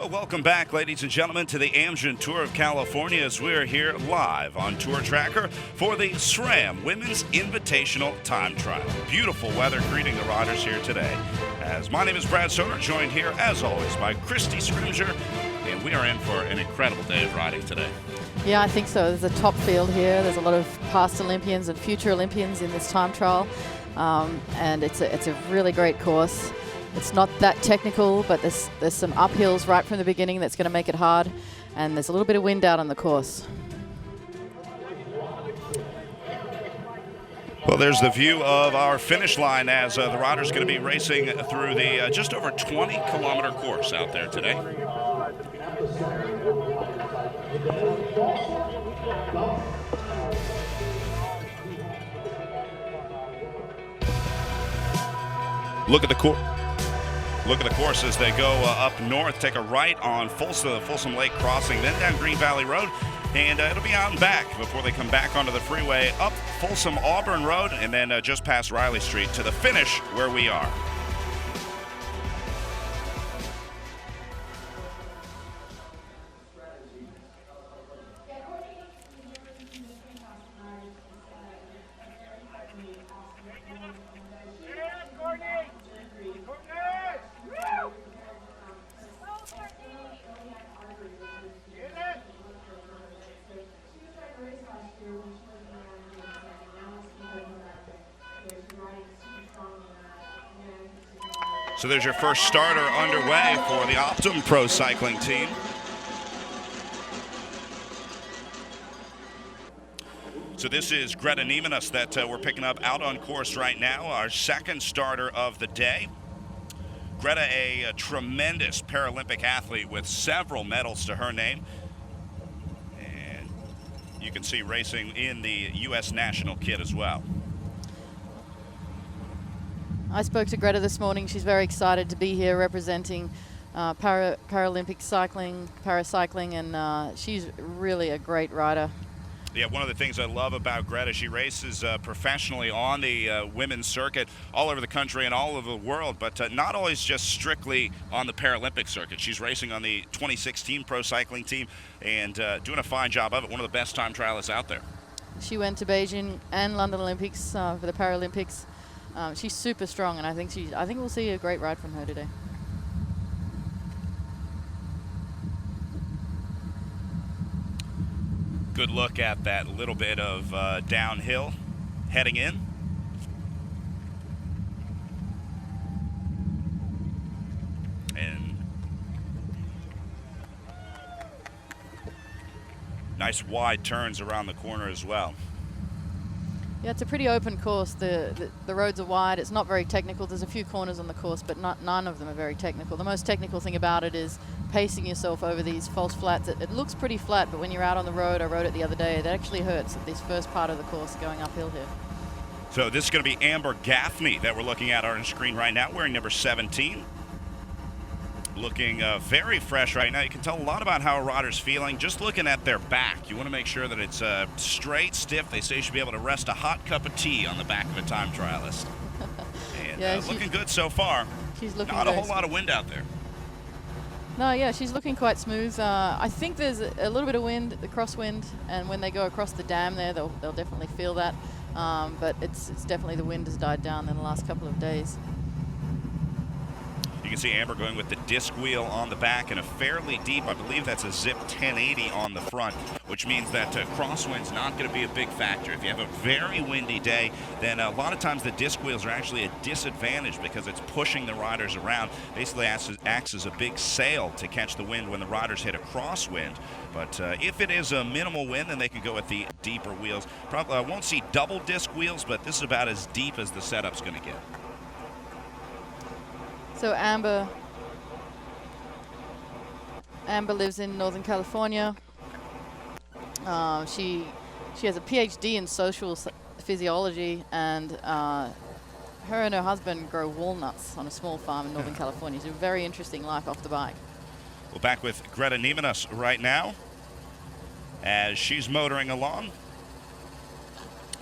Well, welcome back, ladies and gentlemen, to the Amgen Tour of California as we're here live on Tour Tracker for the SRAM Women's Invitational Time Trial. Beautiful weather greeting the riders here today. As my name is Brad Soder, joined here, as always, by Christy Scrimger, and we are in for an incredible day of riding today. Yeah, I think so. There's a top field here. There's a lot of past Olympians and future Olympians in this time trial, and it's a really great course. It's not that technical, but there's some uphills right from the beginning that's going to make it hard, and there's a little bit of wind out on the course. Well, there's the view of our finish line as the riders going to be racing through the just over 20-kilometer course out there today. Look at the course as they go up north, take a right on Folsom Lake Crossing, then down Green Valley Road, and it'll be out and back before they come back onto the freeway, up Folsom Auburn Road, and then just past Riley Street to the finish where we are. So there's your first starter underway for the Optum Pro Cycling team. So this is Greta Niemanus that we're picking up out on course right now, our second starter of the day. Greta, a tremendous Paralympic athlete with several medals to her name. And you can see racing in the U.S. national kit as well. I spoke to Greta this morning. She's very excited to be here representing Paralympic cycling, paracycling, and she's really a great rider. Yeah, one of the things I love about Greta, she races professionally on the women's circuit all over the country and all over the world, but not always just strictly on the Paralympic circuit. She's racing on the 2016 pro cycling team and doing a fine job of it, one of the best time trialists out there. She went to Beijing and London Olympics for the Paralympics. She's super strong, and I think we'll see a great ride from her today. Good look at that little bit of downhill heading in. And nice wide turns around the corner as well. Yeah, it's a pretty open course. The roads are wide. It's not very technical. There's a few corners on the course, but none of them are very technical. The most technical thing about it is pacing yourself over these false flats. It looks pretty flat, but when you're out on the road, I rode it the other day, it actually hurts at this first part of the course going uphill here. So this is going to be Amber Gaffney that we're looking at on the screen right now, wearing number 17. Looking very fresh right now. You can tell a lot about how a rider's feeling just looking at their back. You want to make sure that it's straight, stiff. They say you should be able to rest a hot cup of tea on the back of a time trialist. And yeah, looking good so far. She's looking not a whole lot of wind out there. No, yeah, she's looking quite smooth. I think there's a little bit of wind, the crosswind, and when they go across the dam there, they'll definitely feel that. But it's definitely the wind has died down in the last couple of days. You can see Amber going with the disc wheel on the back and a fairly deep, I believe that's a Zip 1080 on the front, which means that crosswind's not going to be a big factor. If you have a very windy day, then a lot of times the disc wheels are actually a disadvantage because it's pushing the riders around. Basically acts as a big sail to catch the wind when the riders hit a crosswind. But if it is a minimal wind, then they can go with the deeper wheels. Probably I won't see double disc wheels, but this is about as deep as the setup's going to get. So Amber lives in Northern California. She has a PhD in social physiology, and her and her husband grow walnuts on a small farm in Northern California. It's a very interesting life off the bike. We're back with Greta Niemanus right now as she's motoring along.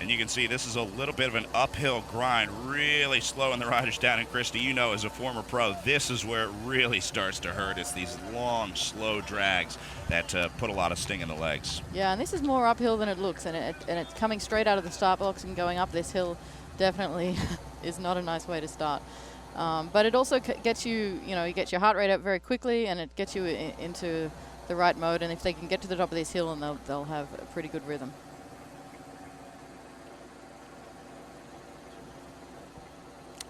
And you can see this is a little bit of an uphill grind, really slowing the riders down. And Christy, you know, as a former pro, this is where it really starts to hurt. It's these long, slow drags that put a lot of sting in the legs. Yeah, and this is more uphill than it looks, and it's coming straight out of the start blocks and going up this hill. Definitely is not a nice way to start. But it also gets you, you get your heart rate up very quickly, and it gets you into the right mode. And if they can get to the top of this hill, and they'll have a pretty good rhythm.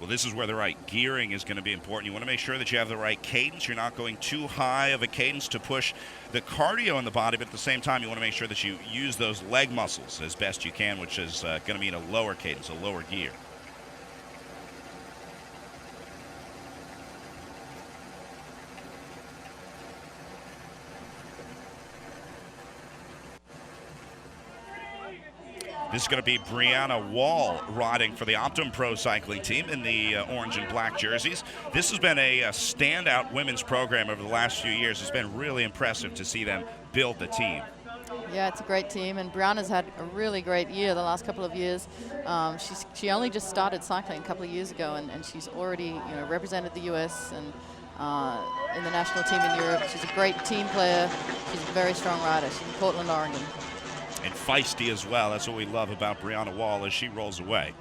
Well, this is where the right gearing is going to be important. You want to make sure that you have the right cadence. You're not going too high of a cadence to push the cardio in the body, but at the same time, you want to make sure that you use those leg muscles as best you can, which is going to mean a lower cadence, a lower gear. This is going to be Brianna Wall riding for the Optum Pro Cycling team in the orange and black jerseys. This has been a standout women's program over the last few years. It's been really impressive to see them build the team. Yeah, it's a great team, and Brianna's had a really great year the last couple of years. She only just started cycling a couple of years ago, and she's already represented the U.S. and in the national team in Europe. She's a great team player. She's a very strong rider. She's in Portland, Oregon. And feisty as well. That's what we love about Brianna Wall as she rolls away.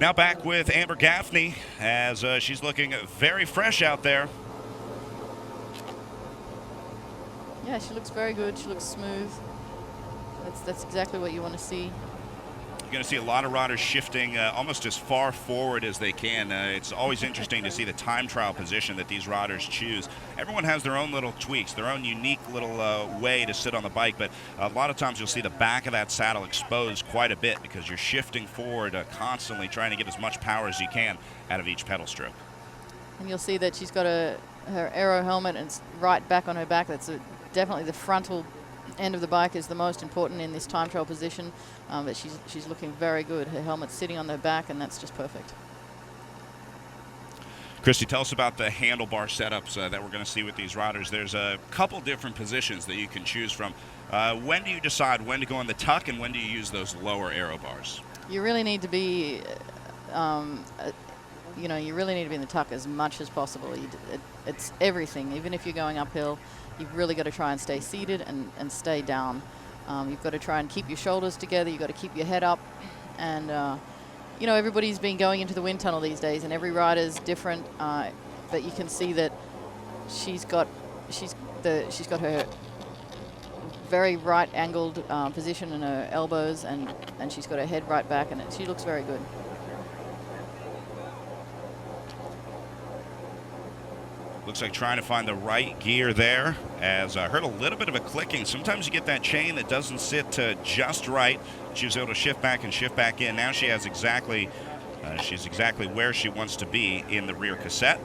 Now back with Amber Gaffney as she's looking very fresh out there. Yeah, she looks very good. She looks smooth. That's exactly what you want to see. You're going to see a lot of riders shifting almost as far forward as they can. It's always interesting to see the time trial position that these riders choose. Everyone has their own little tweaks, their own unique little way to sit on the bike, but a lot of times you'll see the back of that saddle exposed quite a bit because you're shifting forward constantly, trying to get as much power as you can out of each pedal stroke. And you'll see that she's got her aero helmet, and it's right back on her back. That's definitely the frontal end of the bike is the most important in this time trial position, but she's looking very good. Her helmet's sitting on her back, and that's just perfect. Christy, tell us about the handlebar setups that we're going to see with these riders. There's a couple different positions that you can choose from. When do you decide when to go in the tuck, and when do you use those lower aero bars? You really need to be, you really need to be in the tuck as much as possible. It's everything. Even if you're going uphill, you've really got to try and stay seated and stay down. You've got to try and keep your shoulders together. You've got to keep your head up. And, everybody's been going into the wind tunnel these days, and every rider's different. But you can see that she's got her very right angled position in her elbows, and she's got her head right back, and she looks very good. Looks like trying to find the right gear there, as I heard a little bit of a clicking. Sometimes you get that chain that doesn't sit just right. She was able to shift back and shift back in. Now she has she's exactly where she wants to be in the rear cassette.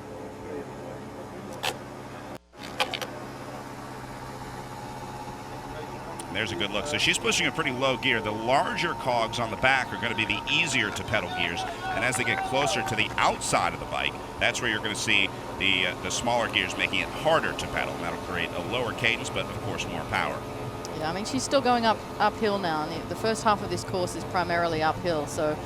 There's a good look. So she's pushing a pretty low gear. The larger cogs on the back are going to be the easier to pedal gears. And as they get closer to the outside of the bike, that's where you're going to see the smaller gears making it harder to pedal. And that'll create a lower cadence, but of course more power. Yeah, I mean, she's still going uphill now. And the first half of this course is primarily uphill. So,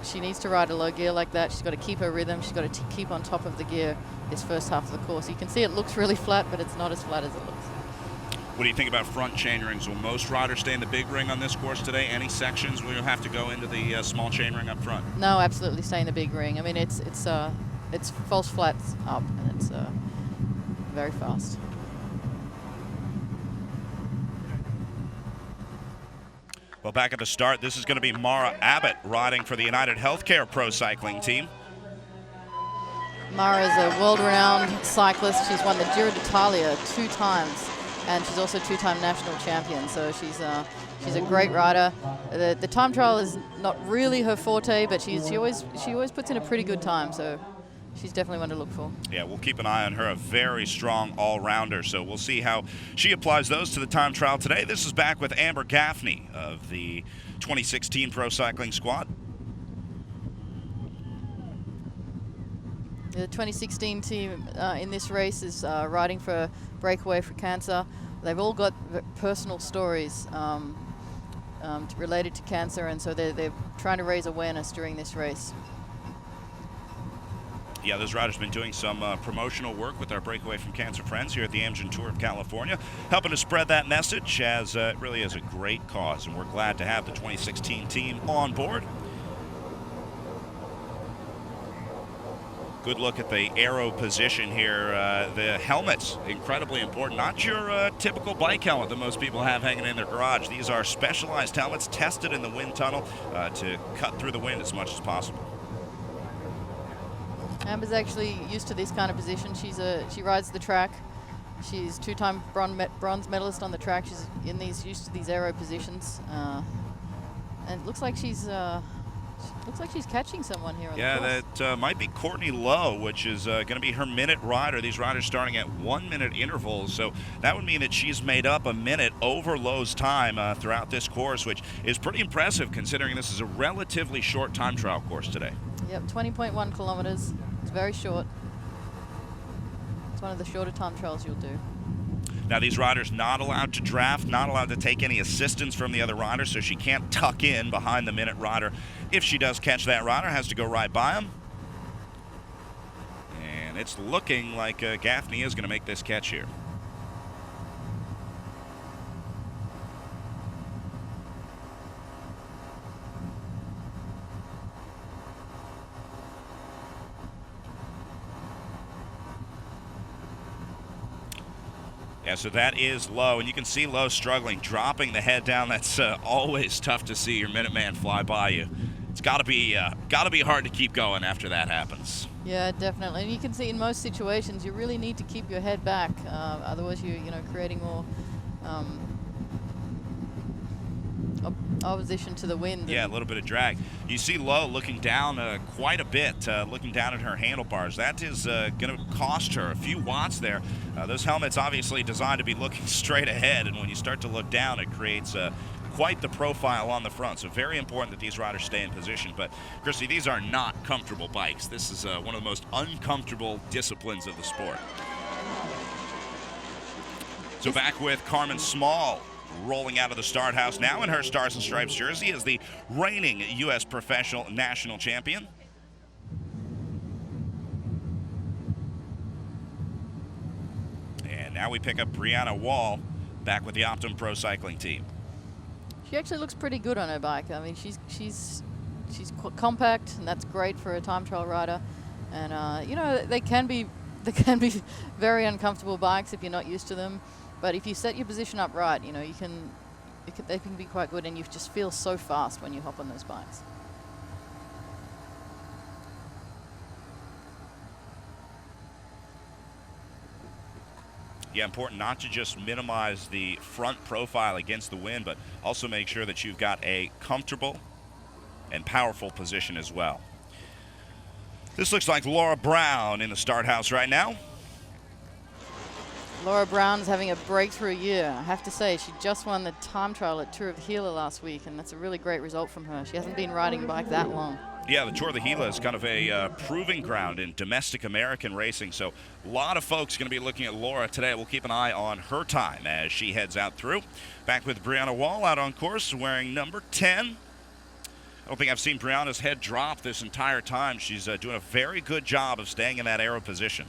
she needs to ride a low gear like that. She's got to keep her rhythm. She's got to keep on top of the gear this first half of the course. You can see it looks really flat, but it's not as flat as it looks. What do you think about front chain rings? Will most riders stay in the big ring on this course today? Any sections where you'll have to go into the small chain ring up front? No, absolutely stay in the big ring. I mean, it's false flats up, and it's very fast. Well, back at the start, this is going to be Mara Abbott riding for the United Healthcare Pro Cycling team. Mara is a world-renowned cyclist. She's won the Giro d'Italia 2 times. And she's also 2-time national champion, so she's a great rider. The time trial is not really her forte, but she always puts in a pretty good time, so she's definitely one to look for. Yeah, we'll keep an eye on her, a very strong all-rounder, so we'll see how she applies those to the time trial today. This is back with Amber Gaffney of the 2016 Pro Cycling Squad. The 2016 team in this race is riding for Breakaway for Cancer. They've all got personal stories. related to cancer, and so they're trying to raise awareness during this race. Yeah, those riders have been doing some promotional work with our Breakaway from Cancer friends here at the Amgen Tour of California, helping to spread that message, as it really is a great cause, and we're glad to have the 2016 team on board. Good look at the aero position here. The helmet's incredibly important. Not your typical bike helmet that most people have hanging in their garage. These are specialized helmets tested in the wind tunnel to cut through the wind as much as possible. Amber's actually used to this kind of position. She rides the track. She's two-time bronze medalist on the track. She's used to these aero positions, and it looks like she's catching someone here on the course. That might be Courtney Lowe, which is going to be her minute rider. These riders starting at 1 minute intervals, so that would mean that she's made up a minute over Lowe's time throughout this course, which is pretty impressive considering this is a relatively short time trial course today. Yep, 20.1 kilometers. It's very short. It's one of the shorter time trials you'll do. Now, these riders not allowed to draft, not allowed to take any assistance from the other riders, so she can't tuck in behind the minute rider. If she does catch that rider, has to go right by him. And it's looking like Gaffney is going to make this catch here. Yeah, so that is Lowe, and you can see Lowe struggling, dropping the head down. That's always tough to see your Minuteman fly by you. It's got to be hard to keep going after that happens. Yeah, definitely. And you can see in most situations you really need to keep your head back, otherwise you're creating more opposition to the wind. Yeah, a little bit of drag. You see Lowe looking down quite a bit, looking down at her handlebars. That is going to cost her a few watts there. Those helmets obviously designed to be looking straight ahead, and when you start to look down, it creates quite the profile on the front. So very important that these riders stay in position. But, Christy, these are not comfortable bikes. This is one of the most uncomfortable disciplines of the sport. So back with Carmen Small, rolling out of the start house now in her Stars and Stripes jersey as the reigning U.S. professional national champion. And now we pick up Brianna Wall back with the Optum Pro Cycling team. She actually looks pretty good on her bike. I mean, she's compact, and that's great for a time trial rider. And they can be very uncomfortable bikes if you're not used to them. But if you set your position up right, they can be quite good, and you just feel so fast when you hop on those bikes. Yeah, important not to just minimize the front profile against the wind, but also make sure that you've got a comfortable and powerful position as well. This looks like Laura Brown in the start house right now. Laura Brown is having a breakthrough year. I have to say, she just won the time trial at Tour of the Gila last week, and that's a really great result from her. She hasn't been riding a bike that long. Yeah, the Tour of the Gila is kind of a proving ground in domestic American racing, so a lot of folks going to be looking at Laura today. We'll keep an eye on her time as she heads out through. Back with Brianna Wall out on course, wearing number 10. I don't think I've seen Brianna's head drop this entire time. She's doing a very good job of staying in that aero position.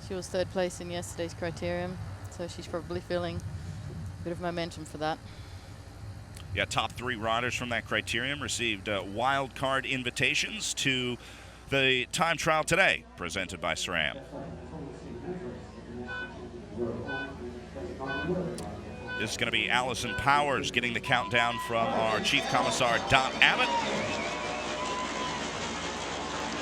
She was third place in yesterday's criterium, so she's probably feeling a bit of momentum for that. Yeah, top 3 riders from that criterium received wild card invitations to the time trial today, presented by SRAM. This is going to be Allison Powers getting the countdown from our Chief Commissar, Dot Abbott.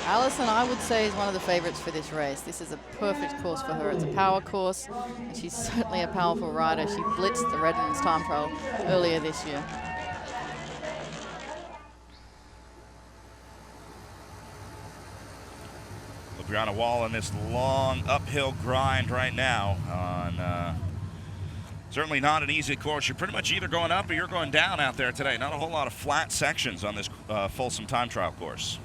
Allison, I would say, is one of the favorites for this race. This is a perfect course for her. It's a power course, and she's certainly a powerful rider. She blitzed the Redlands time trial earlier this year. Brianna Wall in this long uphill grind right now on certainly not an easy course. You're pretty much either going up or you're going down out there today. Not a whole lot of flat sections on this Folsom time trial course.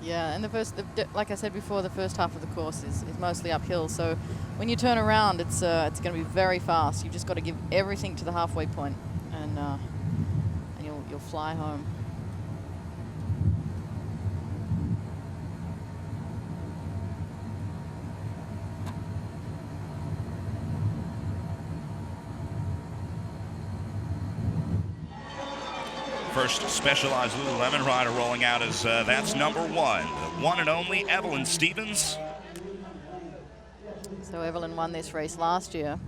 Yeah, and like I said before, the first half of the course is mostly uphill. So when you turn around, it's going to be very fast. You've just got to give everything to the halfway point, and you'll fly home. First Specialized Lululemon rider rolling out is that's number 1, the one and only Evelyn Stevens. So Evelyn won this race last year.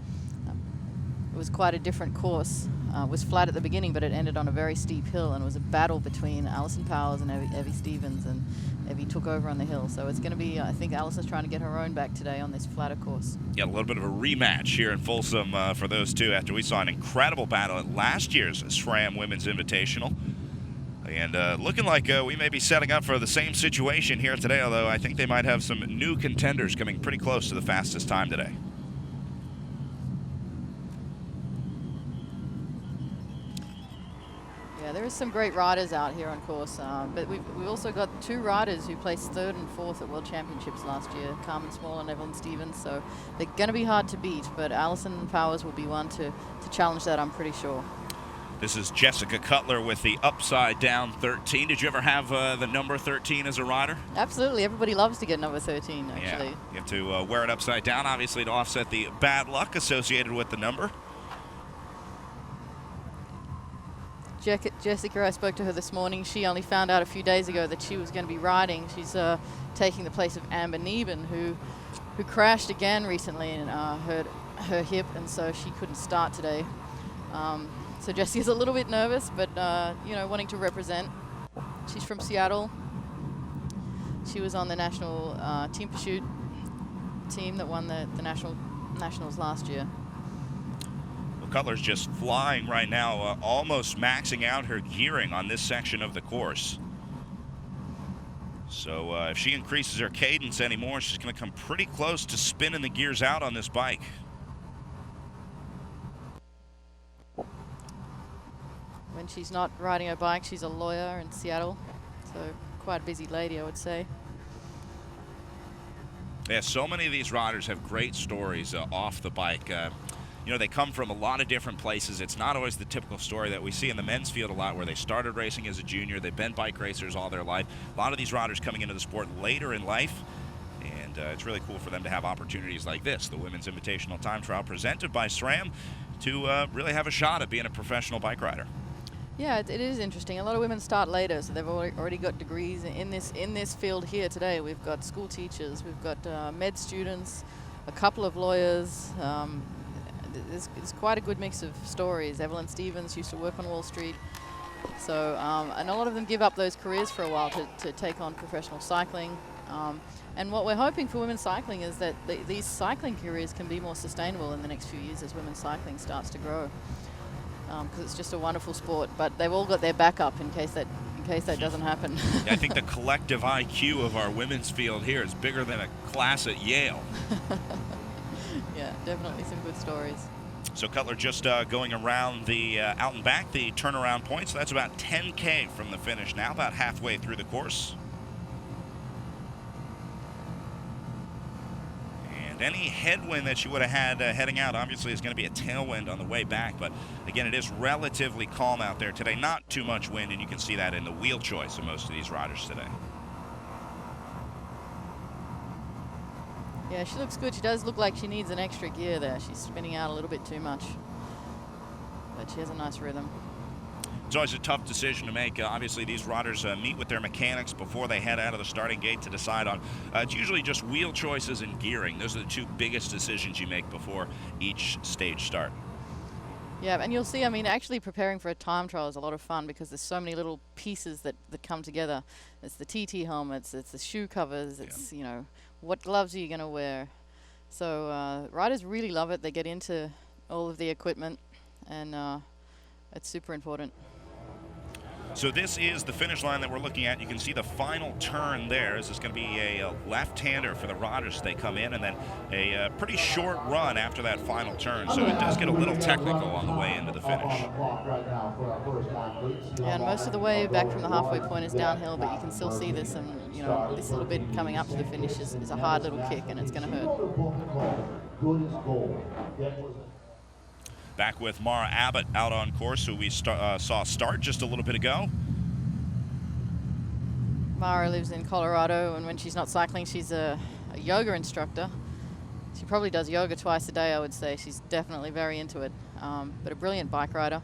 It was quite a different course. It was flat at the beginning, but it ended on a very steep hill, and it was a battle between Alison Powers and Evie Stevens, and Evie took over on the hill. So it's going to be, I think Alison's trying to get her own back today on this flatter course. Yeah, a little bit of a rematch here in Folsom for those two after we saw an incredible battle at last year's SRAM Women's Invitational. And looking like we may be setting up for the same situation here today, although I think they might have some new contenders coming pretty close to the fastest time today. Yeah, there is some great riders out here on course, but we've also got 2 riders who placed 3rd and 4th at World Championships last year, Carmen Small and Evelyn Stevens, so they're going to be hard to beat, but Alison Powers will be one to challenge that, I'm pretty sure. This is Jessica Cutler with the upside down 13. Did you ever have the number 13 as a rider? Absolutely. Everybody loves to get number 13, actually. Yeah, you have to wear it upside down, obviously, to offset the bad luck associated with the number. Jessica, I spoke to her this morning. She only found out a few days ago that she was going to be riding. She's taking the place of Amber Neben, who crashed again recently and hurt her hip, and so she couldn't start today. So Jessica's a little bit nervous, but wanting to represent. She's from Seattle. She was on the national team pursuit team that won the nationals last year. Cutler's just flying right now, almost maxing out her gearing on this section of the course. So if she increases her cadence anymore, she's going to come pretty close to spinning the gears out on this bike. When she's not riding her bike, she's a lawyer in Seattle, so quite a busy lady, I would say. Yeah, so many of these riders have great stories off the bike. They come from a lot of different places. It's not always the typical story that we see in the men's field a lot, where they started racing as a junior, they've been bike racers all their life. A lot of these riders coming into the sport later in life, and it's really cool for them to have opportunities like this, the Women's Invitational Time Trial presented by SRAM, to really have a shot at being a professional bike rider. Yeah, it is interesting. A lot of women start later, so they've already got degrees in this field here today. We've got school teachers, we've got med students, a couple of lawyers. It's quite a good mix of stories. Evelyn Stevens used to work on Wall Street. So, and a lot of them give up those careers for a while to take on professional cycling. And what we're hoping for women's cycling is that these cycling careers can be more sustainable in the next few years as women's cycling starts to grow. Because it's just a wonderful sport, but they've all got their backup in case that doesn't happen. I think the collective IQ of our women's field here is bigger than a class at Yale. Yeah, definitely some good stories. So Cutler just going around the out and back, the turnaround point. So that's about 10K from the finish now, about halfway through the course. And any headwind that you would have had heading out obviously is going to be a tailwind on the way back. But again, it is relatively calm out there today. Not too much wind, and you can see that in the wheel choice of most of these riders today. Yeah, she looks good. She does look like she needs an extra gear there. She's spinning out a little bit too much. But she has a nice rhythm. It's always a tough decision to make. Obviously, these riders meet with their mechanics before they head out of the starting gate to decide on. It's usually just wheel choices and gearing. Those are the 2 biggest decisions you make before each stage start. Yeah, and you'll see, I mean, actually preparing for a time trial is a lot of fun because there's so many little pieces that come together. It's the TT helmets, it's the shoe covers, it's, what gloves are you going to wear? So riders really love it. They get into all of the equipment, and it's super important. So this is the finish line that we're looking at. You can see the final turn there. This is going to be a left-hander for the riders. They come in, and then a pretty short run after that final turn. So it does get a little technical on the way into the finish. Yeah, and most of the way back from the halfway point is downhill, but you can still see this, and you know, this little bit coming up to the finish is a hard little kick, and it's going to hurt. Back with Mara Abbott out on course, who we saw start just a little bit ago. Mara lives in Colorado, and when she's not cycling, she's a yoga instructor. She probably does yoga twice a day, I would say. She's definitely very into it, but a brilliant bike rider.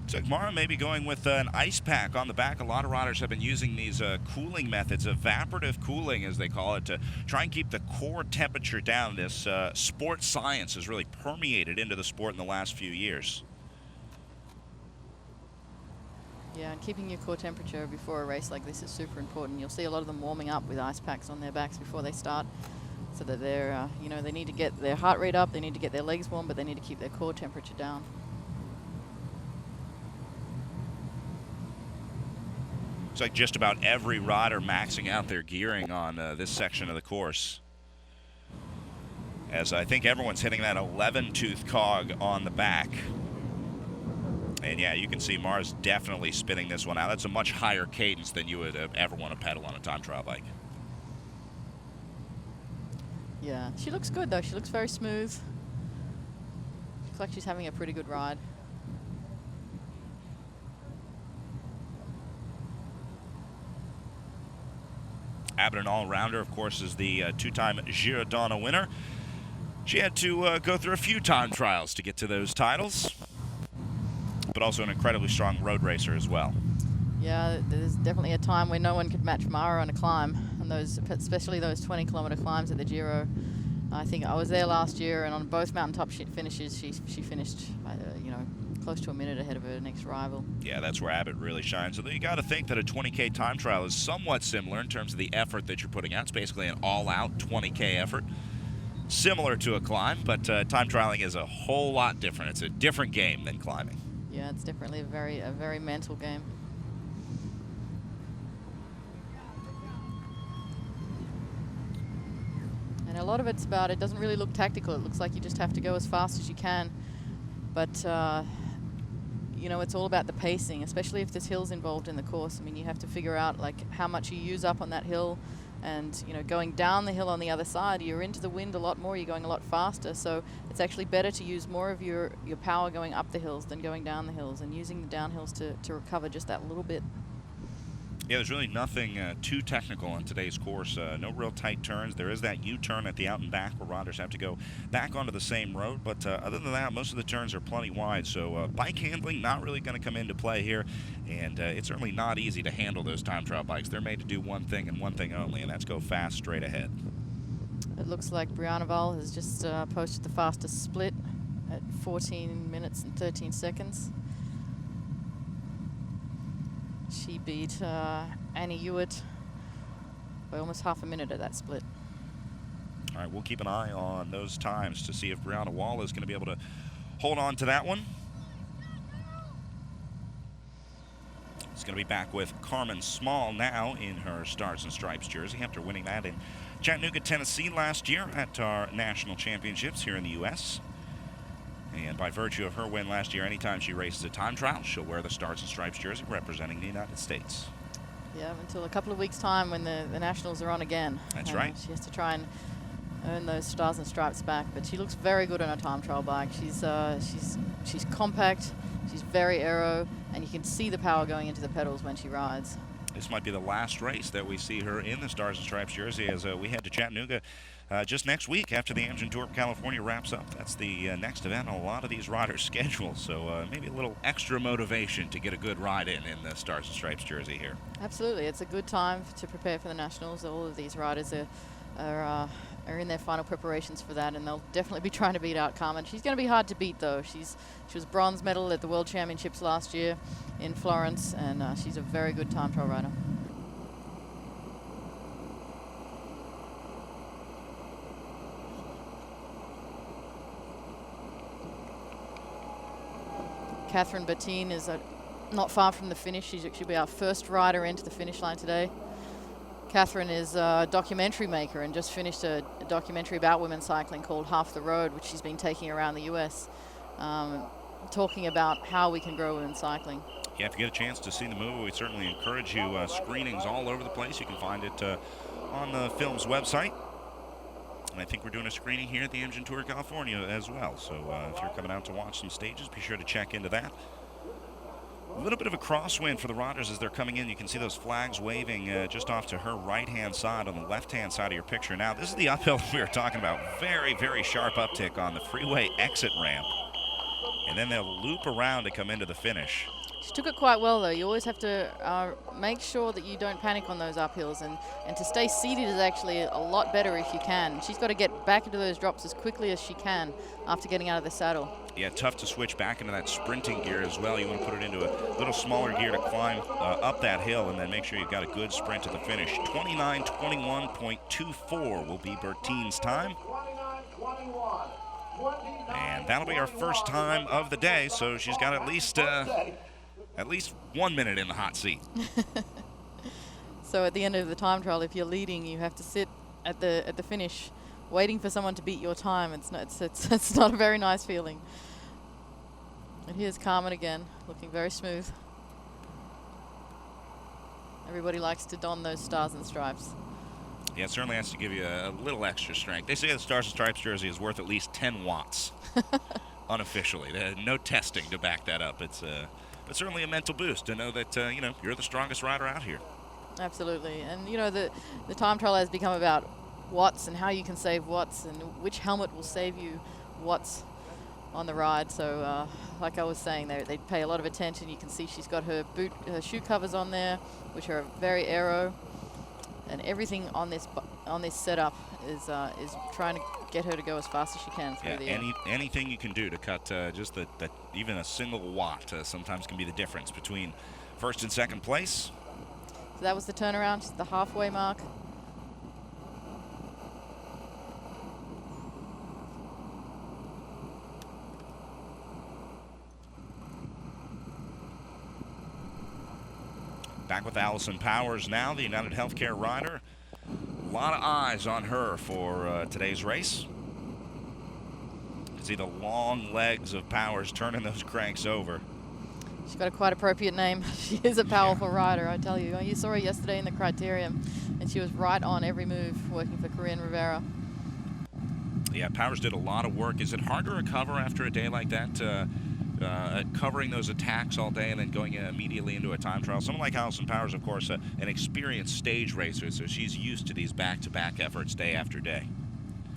Looks like Mara may be going with an ice pack on the back. A lot of riders have been using these cooling methods, evaporative cooling as they call it, to try and keep the core temperature down. This sports science has really permeated into the sport in the last few years. Yeah, and keeping your core temperature before a race like this is super important. You'll see a lot of them warming up with ice packs on their backs before they start, so that they're, you know, they need to get their heart rate up, they need to get their legs warm, but they need to keep their core temperature down. Looks like just about every rider maxing out their gearing on this section of the course, as I think everyone's hitting that 11-tooth cog on the back. And yeah, you can see Mara's definitely spinning this one out. That's a much higher cadence than you would ever want to pedal on a time trial bike. Yeah, she looks good though. She looks very smooth. Looks like she's having a pretty good ride. Abbott, an all-rounder, of course, is the two-time Girodonna winner. She had to go through a few time trials to get to those titles, but also an incredibly strong road racer as well. Yeah, there's definitely a time when no one could match Mara on a climb, and those, especially those 20-kilometer climbs at the Giro. I think I was there last year, and on both mountaintop finishes, she finished, you know, close to a minute ahead of her next rival. Yeah, that's where Abbott really shines. So you got to think that a 20K time trial is somewhat similar in terms of the effort that you're putting out. It's basically an all-out 20K effort, similar to a climb, but time trialing is a whole lot different. It's a different game than climbing. Yeah, it's definitely a very mental game. And a lot of it's about, it doesn't really look tactical. It looks like you just have to go as fast as you can. But, you know, it's all about the pacing, especially if there's hills involved in the course. I mean, you have to figure out, like, how much you use up on that hill. And, you know, going down the hill on the other side, you're into the wind a lot more, you're going a lot faster. So it's actually better to use more of your power going up the hills than going down the hills, and using the downhills to recover just that little bit. Yeah, there's really nothing too technical on today's course. No real tight turns. There is that U-turn at the out and back where riders have to go back onto the same road. But other than that, most of the turns are plenty wide. So bike handling not really going to come into play here. And it's certainly not easy to handle those time trial bikes. They're made to do one thing and one thing only, and that's go fast straight ahead. It looks like Brianna Val has just posted the fastest split at 14 minutes and 13 seconds. She beat Annie Hewitt by almost half a minute at that split. All right, we'll keep an eye on those times to see if Brianna Wall is going to be able to hold on to that one. It's going to be back with Carmen Small now in her Stars and Stripes jersey after winning that in Chattanooga, Tennessee last year at our national championships here in the U.S. And by virtue of her win last year, anytime she races a time trial, she'll wear the Stars and Stripes jersey representing the United States. Yeah, until a couple of weeks' time when the Nationals are on again. That's right. She has to try and earn those Stars and Stripes back, but she looks very good on a time trial bike. She's compact, she's very aero, and you can see the power going into the pedals when she rides. This might be the last race that we see her in the Stars and Stripes jersey, as we head to Chattanooga just next week after the Amgen Tour of California wraps up. That's the next event on a lot of these riders' schedules, so maybe a little extra motivation to get a good ride in the Stars and Stripes jersey here. Absolutely. It's a good time to prepare for the Nationals. All of these riders are in their final preparations for that, and they'll definitely be trying to beat out Carmen. She's going to be hard to beat, though. She was bronze medal at the World Championships last year in Florence, and she's a very good time trial rider. Catherine Bettine is not far from the finish. She'll be our first rider into the finish line today. Catherine is a documentary maker and just finished a documentary about women's cycling called Half the Road, which she's been taking around the US, talking about how we can grow women's cycling. Yeah, if you get a chance to see the movie, we certainly encourage you. Screenings all over the place. You can find it on the film's website. And I think we're doing a screening here at the Amgen Tour of California as well. So if you're coming out to watch some stages, be sure to check into that. A little bit of a crosswind for the riders as they're coming in. You can see those flags waving just off to her right-hand side on the left-hand side of your picture. Now, this is the uphill we were talking about. Very, very sharp uptick on the freeway exit ramp. And then they'll loop around to come into the finish. She took it quite well, though. You always have to make sure that you don't panic on those uphills. And to stay seated is actually a lot better if you can. She's got to get back into those drops as quickly as she can after getting out of the saddle. Yeah, tough to switch back into that sprinting gear as well. You want to put it into a little smaller gear to climb up that hill and then make sure you've got a good sprint to the finish. 29:21.24 will be Bertine's time. And that'll be our first time of the day, so she's got at least 1 minute in the hot seat. So at the end of the time trial, if you're leading, you have to sit at the finish waiting for someone to beat your time. It's not a very nice feeling. And here's Carmen again, looking very smooth. Everybody likes to don those stars and stripes. Yeah, it certainly has to give you a little extra strength. They say the Stars and Stripes jersey is worth at least 10 watts, unofficially. No testing to back that up. It's but certainly a mental boost to know that you're the strongest rider out here. Absolutely, and the time trial has become about watts and how you can save watts and which helmet will save you watts on the ride. So like I was saying, they pay a lot of attention. You can see she's got her shoe covers on there, which are very aero, and everything on this setup is trying to get her to go as fast as she can through the air. Anything you can do to cut just that even a single watt sometimes can be the difference between first and second place. So that was the turnaround, just the halfway mark. Back with Allison Powers now, the United Healthcare rider. A lot of eyes on her for today's race. You can see the long legs of Powers turning those cranks over. She's got a quite appropriate name. She is a powerful rider, I tell you. You saw her yesterday in the criterium, and she was right on every move working for Corinne Rivera. Yeah, Powers did a lot of work. Is it hard to recover after a day like that? Covering those attacks all day and then going immediately into a time trial. Someone like Allison Powers, of course, an experienced stage racer, so she's used to these back-to-back efforts day after day.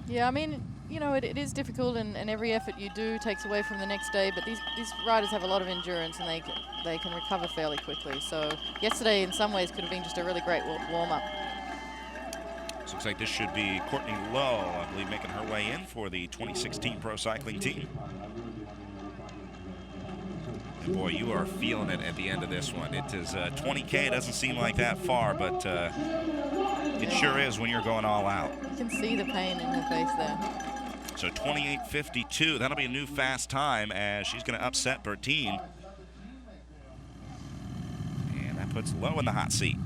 Yeah, I mean, it is difficult, and every effort you do takes away from the next day, but these riders have a lot of endurance, and they can recover fairly quickly. So yesterday, in some ways, could have been just a really great warm-up. This looks like this should be Courtney Lowe, I believe, making her way in for the 2016 Pro Cycling team. Boy, you are feeling it at the end of this one. It is 20K. Doesn't seem like that far, but it sure is when you're going all out. You can see the pain in her face there. So 28:52. That'll be a new fast time as she's going to upset Bertine. And that puts Lowe in the hot seat.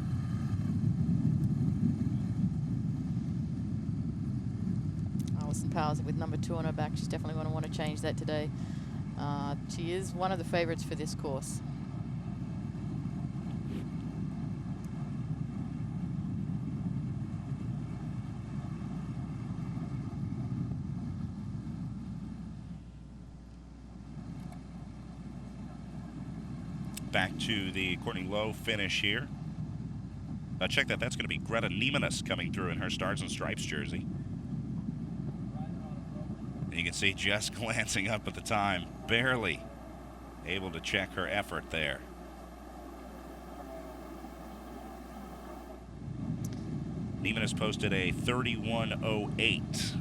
Allison Powers with number 2 on her back. She's definitely going to want to change that today. She is one of the favorites for this course. Back to the Courtney Lowe finish here. Check that. That's going to be Greta Niemanus coming through in her Stars and Stripes jersey. You can see just glancing up at the time, barely able to check her effort there. Niemanus posted a 31:08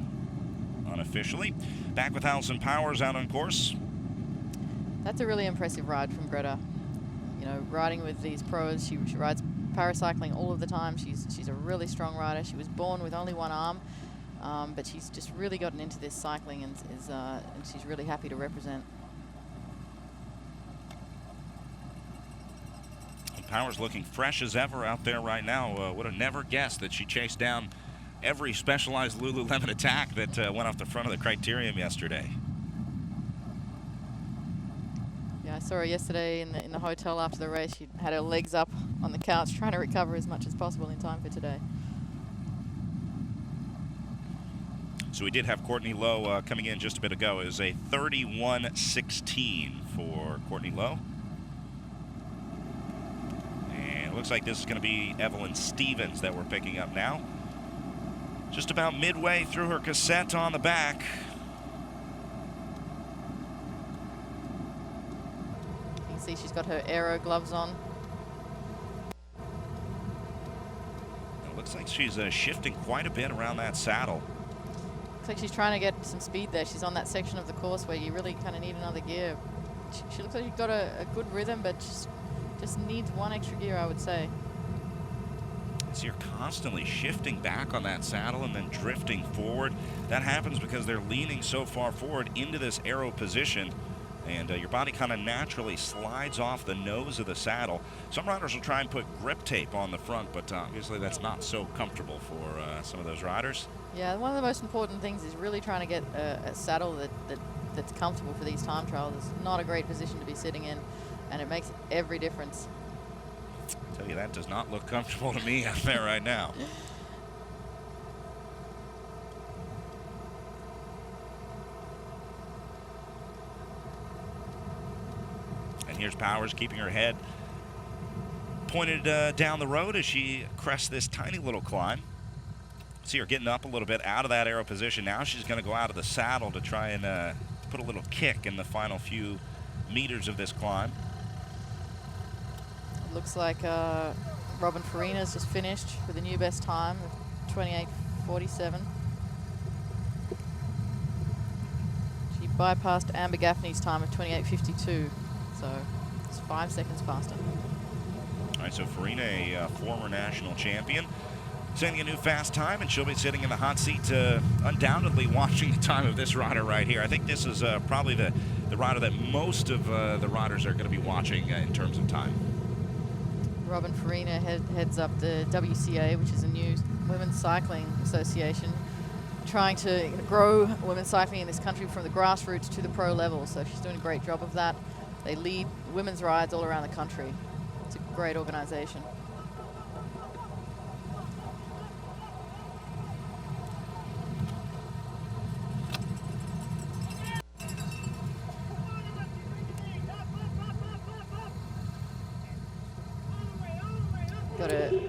unofficially. Back with Allison Powers out on course. That's a really impressive ride from Greta. Riding with these pros, she rides paracycling all of the time. She's a really strong rider. She was born with only one arm. But she's just really gotten into this cycling and she's really happy to represent. Powers looking fresh as ever out there right now. Would have never guessed that she chased down every Specialized Lululemon attack that went off the front of the Criterium yesterday. Yeah, I saw her yesterday in the hotel after the race. She had her legs up on the couch trying to recover as much as possible in time for today. So we did have Courtney Lowe coming in just a bit ago. It was a 31-16 for Courtney Lowe. And it looks like this is going to be Evelyn Stevens that we're picking up now. Just about midway through her cassette on the back. You can see she's got her aero gloves on. It looks like she's shifting quite a bit around that saddle. Looks like she's trying to get some speed there. She's on that section of the course where you really kind of need another gear. She looks like she's got a good rhythm, but just needs one extra gear, I would say. So you're constantly shifting back on that saddle and then drifting forward. That happens because they're leaning so far forward into this aero position, and your body kind of naturally slides off the nose of the saddle. Some riders will try and put grip tape on the front, but obviously that's not so comfortable for some of those riders. Yeah, one of the most important things is really trying to get a saddle that's comfortable for these time trials. It's not a great position to be sitting in, and it makes every difference. I tell you, that does not look comfortable to me out there right now. And here's Powers keeping her head pointed down the road as she crests this tiny little climb. See her getting up a little bit out of that aero position. Now she's going to go out of the saddle to try and put a little kick in the final few meters of this climb. It looks like Robin Farina's just finished with a new best time of 28:47. She bypassed Amber Gaffney's time of 28:52, so it's 5 seconds faster. All right, so Farina, a former national champion, setting a new fast time, and she'll be sitting in the hot seat, undoubtedly watching the time of this rider right here. I think this is probably the rider that most of the riders are going to be watching in terms of time. Robin Farina heads up the WCA, which is a new women's cycling association, trying to grow women's cycling in this country from the grassroots to the pro level. So she's doing a great job of that. They lead women's rides all around the country. It's a great organization.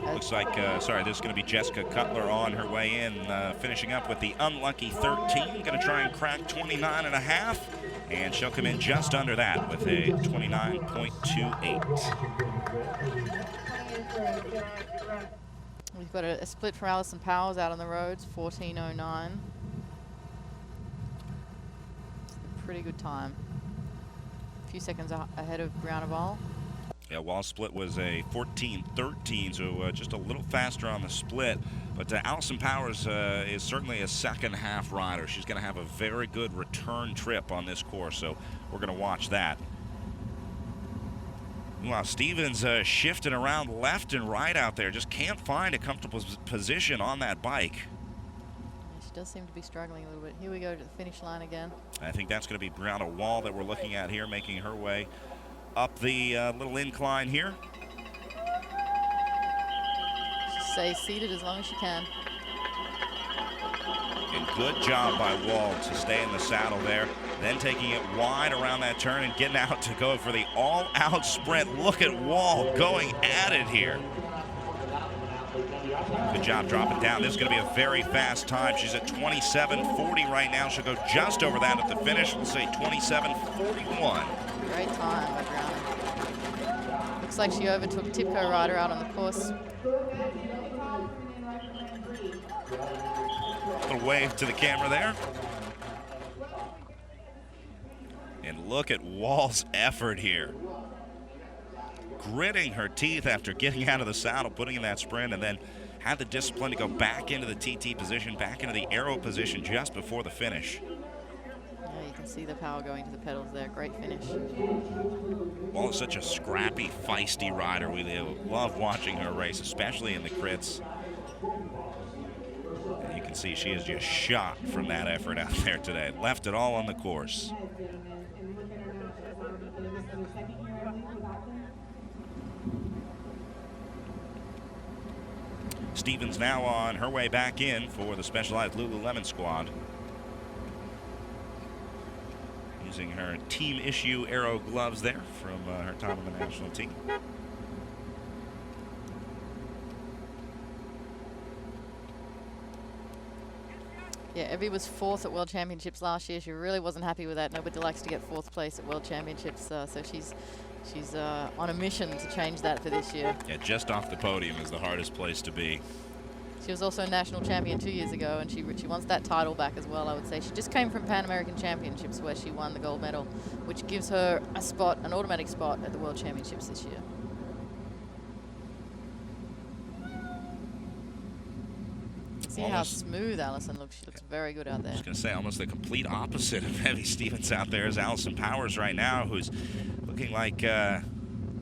Looks like, sorry, this is going to be Jessica Cutler on her way in, finishing up with the unlucky 13. Going to try and crack 29.5, and she'll come in just under that with a 29.28. We've got a split for Alison Powers out on the roads, 14:09. Pretty good time. A few seconds ahead of Brianna. Yeah, Wall's split was a 14:13, so just a little faster on the split. But Alison Powers is certainly a second half rider. She's going to have a very good return trip on this course, so we're going to watch that. Meanwhile, Stevens shifting around left and right out there. Just can't find a comfortable position on that bike. Yeah, she does seem to be struggling a little bit. Here we go to the finish line again. I think that's going to be Brianna Wall that we're looking at here, making her way up the little incline here. She stays seated as long as she can. And good job by Wall to stay in the saddle there. Then taking it wide around that turn and getting out to go for the all-out sprint. Look at Wall going at it here. Good job dropping down. This is going to be a very fast time. She's at 27:40 right now. She'll go just over that at the finish. We'll say 27:41. Great time by Browning. Looks like she overtook Tipco rider out on the course. A little wave to the camera there. And look at Wall's effort here. Gritting her teeth after getting out of the saddle, putting in that sprint, and then had the discipline to go back into the TT position, back into the aero position just before the finish. Yeah, you can See the power going to the pedals there. Great finish. Wall is such a scrappy, feisty rider. We love watching her race, especially in the crits. And you can see she is just shot from that effort out there today. Left it all on the course. Stevens now on her way back in for the Specialized Lululemon squad. Using her team issue Aero gloves there from her time on the national team. Yeah, Evie was 4th at World Championships last year. She really wasn't happy with that. Nobody likes to get 4th place at World Championships, so she's on a mission to change that for this year. Yeah, just off the podium is the hardest place to be. She was also a national champion 2 years ago, and she wants that title back as well, I would say. She just came from Pan American Championships where she won the gold medal, which gives her a spot, an automatic spot at the World Championships this year. See how smooth Allison looks. She looks very good out there. I was going to say almost the complete opposite of Evie Stevens out there is Allison Powers right now, who's looking like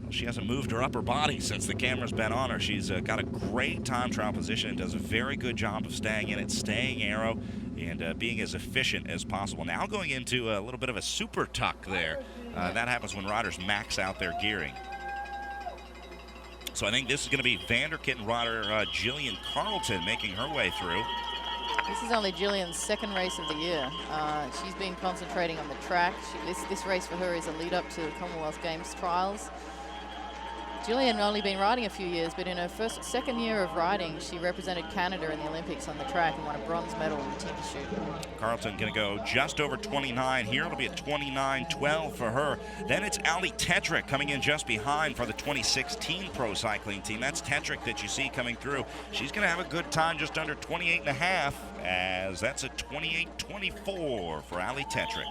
she hasn't moved her upper body since the camera's been on her. She's got a great time trial position and does a very good job of staying in it, staying aero, and being as efficient as possible. Now going into a little bit of a super tuck there. That happens when riders max out their gearing. So I think this is going to be Vanderkitten rider Jillian Carlton making her way through. This is only Jillian's 2nd race of the year. She's been concentrating on the track. This race for her is a lead up to the Commonwealth Games trials. Jillian only been riding a few years, but in her second year of riding, she represented Canada in the Olympics on the track and won a bronze medal in the team shoot. Carlton going to go just over 29 here. It'll be a 29.12 for her. Then it's Ali Tetrick coming in just behind for the 2016 pro cycling team. That's Tetrick that you see coming through. She's going to have a good time just under 28.5, as that's a 28.24 for Ali Tetrick.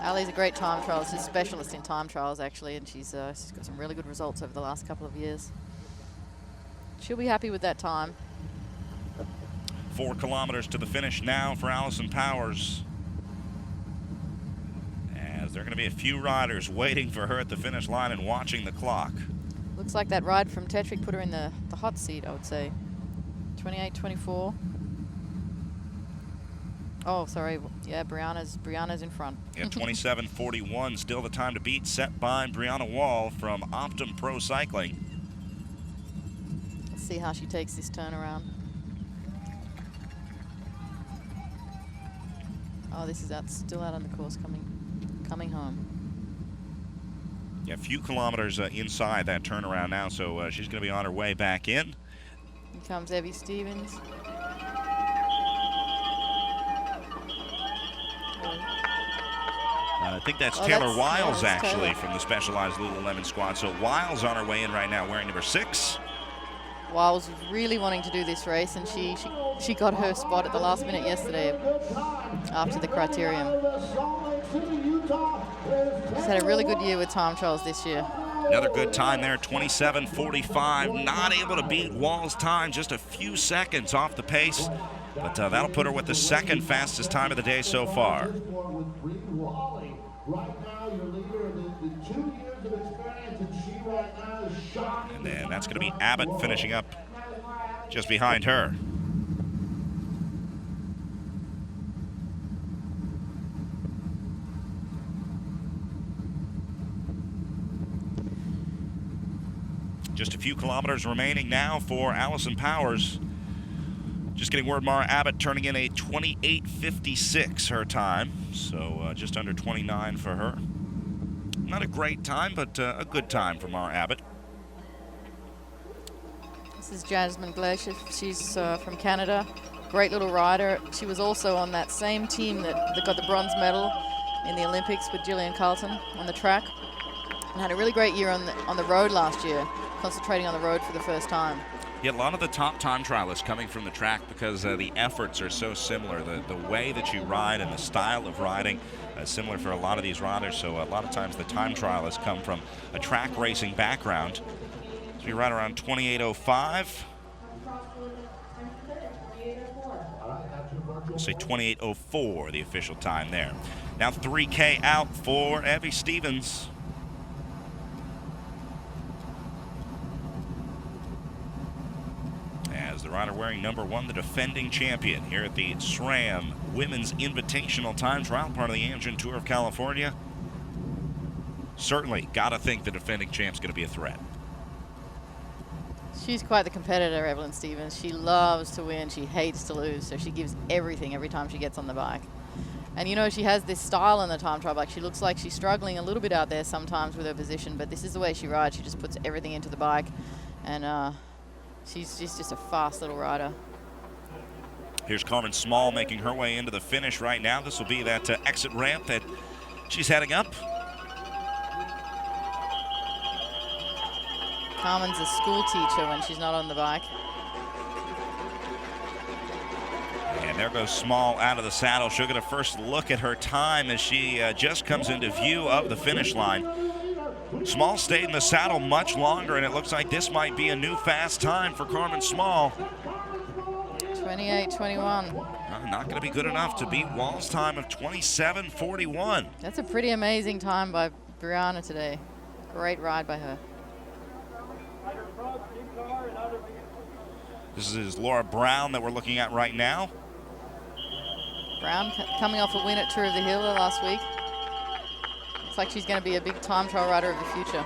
Ali's a great time trial. She's a specialist in time trials, actually, and she's got some really good results over the last couple of years. She'll be happy with that time. 4 kilometers to the finish now for Allison Powers, as there are going to be a few riders waiting for her at the finish line and watching the clock. Looks like that ride from Tetrick put her in the hot seat, I would say. 28.24. Oh, sorry. Yeah, Brianna's in front. Yeah, 27.41, still the time to beat, set by Brianna Wall from Optum Pro Cycling. Let's see how she takes this turnaround. Oh, this is still out on the course, coming home. Yeah, a few kilometers inside that turnaround now, so she's going to be on her way back in. Here comes Evie Stevens. I think that's Taylor Wiles, actually, from the Specialized Lululemon squad. So Wiles on her way in right now, wearing number 6. Wiles was really wanting to do this race, and she got her spot at the last minute yesterday after the criterium. She's had a really good year with time trials this year. Another good time there, 27.45. Not able to beat Wall's time, just a few seconds off the pace. But that'll put her with the 2nd fastest time of the day so far. And then that's going to be Abbott finishing up just behind her. Just a few kilometers remaining now for Allison Powers. Just getting word, Mara Abbott turning in a 28.56 her time, so just under 29 for her. Not a great time, but a good time for Mara Abbott. This is Jasmine Glacier. She's from Canada. Great little rider. She was also on that same team that got the bronze medal in the Olympics with Jillian Carlton on the track, and had a really great year on the road last year, concentrating on the road for the first time. Yeah, a lot of the top time trialists coming from the track because the efforts are so similar. The way that you ride and the style of riding is similar for a lot of these riders. So a lot of times the time trialists come from a track racing background. So you ride around 28.05. We'll say 28.04, the official time there. Now 3K out for Evie Stevens. As the rider wearing number 1, the defending champion here at the SRAM Women's Invitational Time Trial, part of the Amgen Tour of California. Certainly got to think the defending champ's going to be a threat. She's quite the competitor, Evelyn Stevens. She loves to win. She hates to lose, so she gives everything every time she gets on the bike. And you know, she has this style in the time trial bike. She looks like she's struggling a little bit out there sometimes with her position, but this is the way she rides. She just puts everything into the bike, and she's just a fast little rider. Here's Carmen Small making her way into the finish right now. This will be that exit ramp that she's heading up. Carmen's a school teacher when she's not on the bike. And there goes Small out of the saddle. She'll get a first look at her time as she just comes into view of the finish line. Small stayed in the saddle much longer, and it looks like this might be a new fast time for Carmen Small. 28:21. Not going to be good enough to beat Wall's time of 27:41. That's a pretty amazing time by Brianna today. Great ride by her. This is Laura Brown that we're looking at right now. Brown coming off a win at Tour of the Hill last week. Looks like she's going to be a big time trial rider of the future.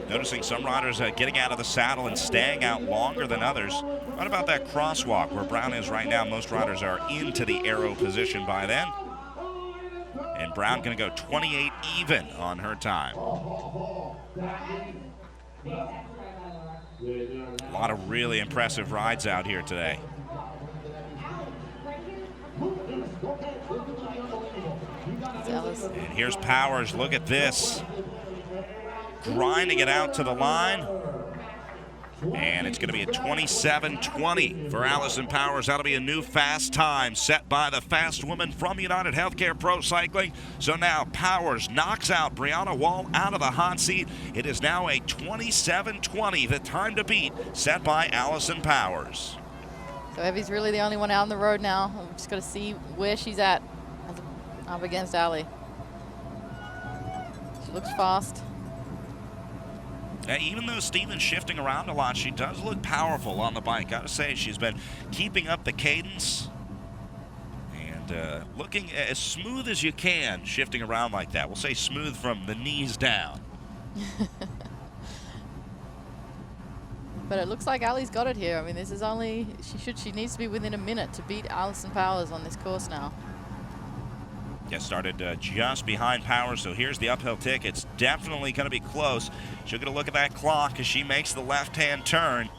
Noticing some riders getting out of the saddle and staying out longer than others. What about that crosswalk where Brown is right now? Most riders are into the arrow position by then. And Brown going to go 28 even on her time. A lot of really impressive rides out here today. And here's Powers. Look at this. Grinding it out to the line. And it's going to be a 27:20 for Allison Powers. That'll be a new fast time set by the fast woman from United Healthcare Pro Cycling. So now Powers knocks out Brianna Wall out of the hot seat. It is now a 27:20, the time to beat, set by Allison Powers. So Evie's really the only one out on the road now. We've just got to see where she's at up against Ali. She looks fast. Even though Stevens shifting around a lot, she does look powerful on the bike. Got to say, she's been keeping up the cadence and looking as smooth as you can, shifting around like that. We'll say smooth from the knees down. But it looks like Ali's got it here. I mean, this is only, she needs to be within a minute to beat Allison Powers on this course now. Yeah, started just behind Powers, so here's the uphill tick. It's definitely going to be close. She'll get a look at that clock as she makes the left-hand turn.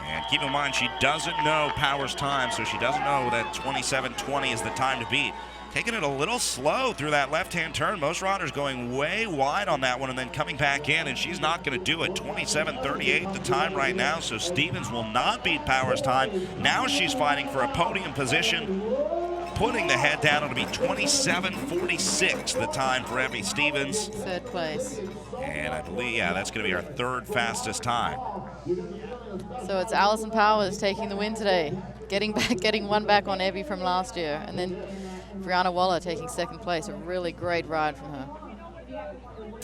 And keep in mind, she doesn't know Powers' time, so she doesn't know that 27:20 is the time to beat. Taking it a little slow through that left-hand turn. Most riders going way wide on that one and then coming back in, and she's not going to do it. 27:38 the time right now, so Stevens will not beat Powers' time. Now she's fighting for a podium position. Putting the head down, it'll be 27:46 the time for Evie Stevens. Third place. And I believe, yeah, that's going to be our third fastest time. So it's Allison Powers taking the win today, getting one back on Evie from last year, and then Brianna Waller taking second place. A really great ride from her.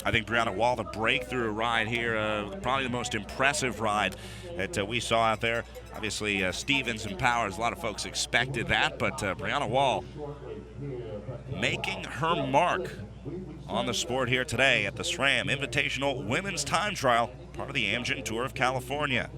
I think Brianna Wall, the breakthrough ride here, probably the most impressive ride that we saw out there. Obviously, Stevens and Powers, a lot of folks expected that, but Brianna Wall making her mark on the sport here today at the SRAM Invitational Women's Time Trial, part of the Amgen Tour of California.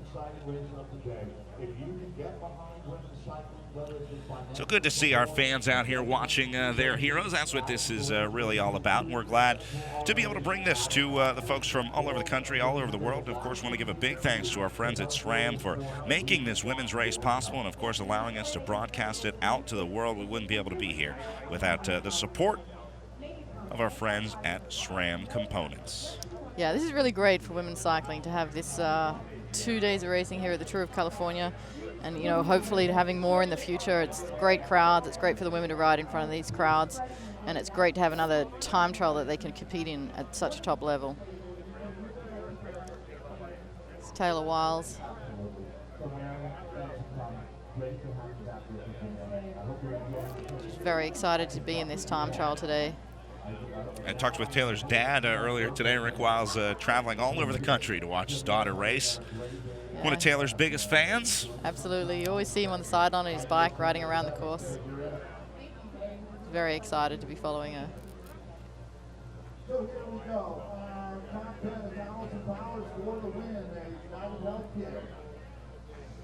So good to see our fans out here watching their heroes. That's what this is really all about. And we're glad to be able to bring this to the folks from all over the country, all over the world. Of course, want to give a big thanks to our friends at SRAM for making this women's race possible and, of course, allowing us to broadcast it out to the world. We wouldn't be able to be here without the support of our friends at SRAM Components. Yeah, this is really great for women's cycling to have this 2 days of racing here at the Tour of California. And, you know, hopefully having more in the future. It's great crowds. It's great for the women to ride in front of these crowds. And it's great to have another time trial that they can compete in at such a top level. It's Taylor Wiles. Just very excited to be in this time trial today. I talked with Taylor's dad earlier today. Rick Wiles traveling all over the country to watch his daughter race. Yeah. One of Taylor's biggest fans. Absolutely. You always see him on the sideline on his bike riding around the course. Very excited to be following her. So here we go. Contenders, Allison Powers for the win. United Healthcare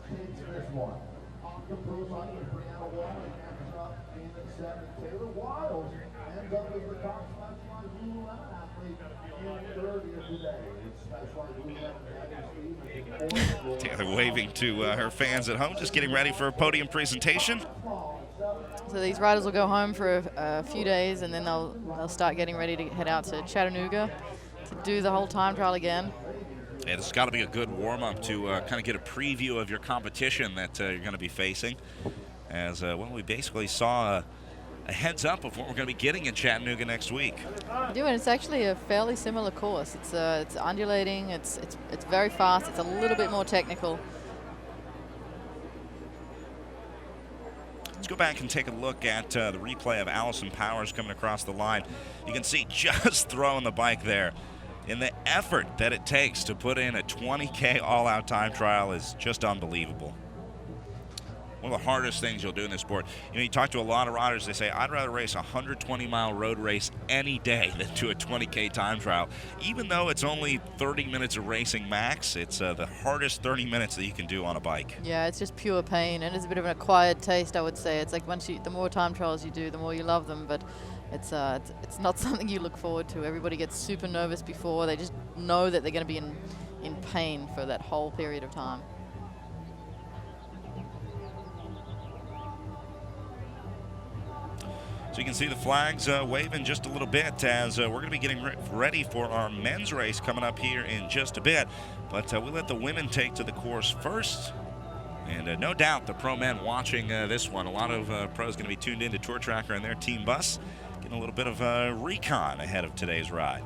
takes this one. Amgen Tour of California, Brianna Wall, and up in seven. Taylor Wiles ends up as the top specialized Lululemon athlete in third here today. It's specialized Lululemon. Taylor waving to her fans at home, just getting ready for a podium presentation. So these riders will go home for a few days, and then they'll start getting ready to head out to Chattanooga to do the whole time trial again. Yeah, this has got to be a good warm-up to kind of get a preview of your competition that you're going to be facing. As well, we basically saw a heads up of what we're going to be getting in Chattanooga next week. We do, and it's actually a fairly similar course. It's undulating. It's very fast. It's a little bit more technical. Let's go back and take a look at the replay of Allison Powers coming across the line. You can see just throwing the bike there. And the effort that it takes to put in a 20K all-out time trial is just unbelievable. One of the hardest things you'll do in this sport. You know, you talk to a lot of riders, they say, I'd rather race a 120-mile road race any day than do a 20K time trial. Even though it's only 30 minutes of racing max, it's the hardest 30 minutes that you can do on a bike. Yeah, it's just pure pain, and it's a bit of an acquired taste, I would say. It's like the more time trials you do, the more you love them, but it's not something you look forward to. Everybody gets super nervous before. They just know that they're going to be in pain for that whole period of time. So you can see the flags waving just a little bit as we're going to be getting ready for our men's race coming up here in just a bit. But we'll let the women take to the course first. And no doubt the pro men watching this one. A lot of pros going to be tuned into Tour Tracker and their team bus, getting a little bit of recon ahead of today's ride.